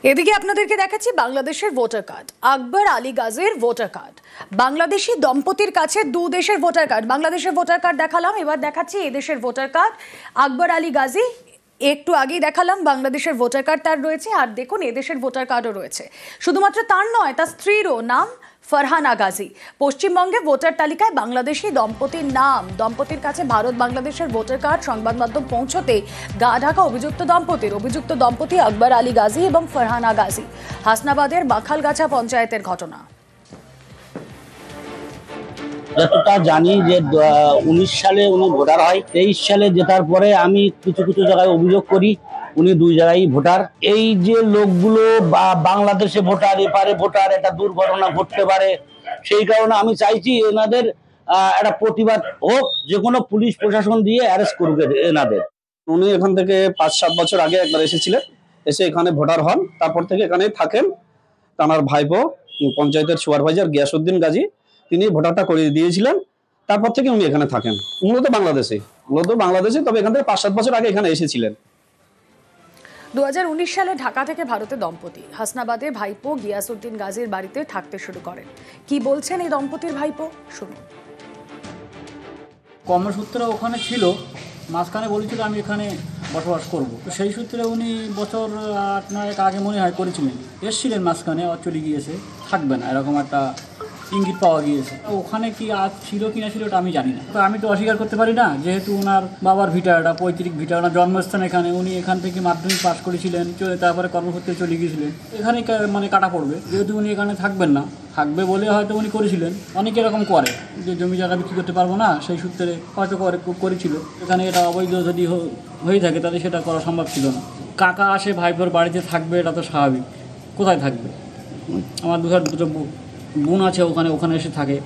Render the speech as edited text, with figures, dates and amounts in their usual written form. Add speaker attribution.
Speaker 1: এদিকে আপনাদেরকে দেখাচ্ছি বাংলাদেশের ভোটার কার্ড, আকবর আলী গাজীর ভোটার কার্ড। বাংলাদেশি দম্পতির কাছে দু দেশের ভোটার কার্ড। বাংলাদেশের ভোটার কার্ড দেখালাম, এবার দেখাচ্ছি এদেশের ভোটার কার্ড। আকবর আলী গাজী একটু আগেই দেখালাম, বাংলাদেশের ভোটার কার্ড তার রয়েছে, আর দেখুন এদেশের ভোটার কার্ডও রয়েছে। শুধুমাত্র তার নয়, তার স্ত্রীরও নাম ফারহানা গাজী। পশ্চিমবঙ্গে ভোটার তালিকায় বাংলাদেশি দম্পতির নাম। দম্পতির কাছে ভারত বাংলাদেশের ভোটার কার্ড সংবাদ মাধ্যম পৌঁছতে গা ঢাকা অভিযুক্ত দম্পতি আকবর আলী গাজী এবং ফারহানা গাজী। হাসনাবাদের বাখালগাছা পঞ্চায়েতের ঘটনা।
Speaker 2: যতটা জানি যে 19 সালে উনি ভোটার হয়, 23 সালে জেতার পরে আমি কিছু কিছু জায়গায় অভিযোগ করি উনি দুই জায়গায় ভোটার। এই যে লোকগুলো বাংলাদেশে ভোটার, এপারে ভোটার, একটা দুর্ঘটনা ঘটতে পারে, সেই কারণে আমি চাইছি এনাদের একটা প্রতিবাদ হোক, যে কোনো পুলিশ প্রশাসন দিয়ে অ্যারেস্ট করুক এনাদের।
Speaker 3: উনি এখান থেকে 5-7 বছর আগে একবার এসেছিলেন, এসে এখানে ভোটার হন, তারপর থেকে এখানে থাকেন। তার ভাইপো পঞ্চায়েতের সুপারভাইজার গিয়াসউদ্দিন গাজী, তিনি ভোটারটা করে দিয়েছিলেন। তারপর থেকে উনি এখানে থাকেন, মূলত বাংলাদেশে, তবে এখান থেকে 5-7 বছর আগে এখানে এসেছিলেন।
Speaker 1: 2019 সালে ঢাকা থেকে ভারতে দম্পতি হাসনাবাদে ভাইপো গিয়াসউদ্দিন গাজীর বাড়িতে থাকতে শুরু করেন। কি বলছেন এই দম্পতির ভাইপো, শুনুন।
Speaker 4: কর্মসূত্রে ওখানে ছিল, মাঝখানে বলেছিল আমি এখানে বসবাস করব, তো সেই সূত্রে উনি বছর 8-9 আগে মনে হয় করেছিলেন, এসছিলেন, মাঝখানে চলে গিয়েছে, থাকবে না এরকম একটা ইঙ্গিত পাওয়া গিয়েছে। ওখানে কি আজ ছিল কি না ছিল ওটা আমি জানি না, তো আমি তো অস্বীকার করতে পারি না, যেহেতু ওনার বাবার ভিটা, এটা পৈতৃক ভিটা, ওনার জন্মস্থান এখানে, উনি এখান থেকে মাধ্যমিক পাস করেছিলেন, তারপরে কর্মসূত্রে চলে গিয়েছিলেন, এখানে মানে কাটা পড়বে, যেহেতু উনি এখানে থাকবেন না, থাকবে বলে হয়তো উনি করেছিলেন। অনেকে এরকম করে যে জমি জায়গা বিক্রি করতে পারবো না, সেই সূত্রে হয়তো করেছিল। এখানে এটা অবৈধ যদি হয়ে থাকে তাহলে সেটা করা সম্ভব ছিল না। কাকা আসে ভাইপোর বাড়িতে থাকবে, এটা তো স্বাভাবিক। কোথায় থাকবে? আমার দুটো বোন আছে ওখানে এসে থাকে।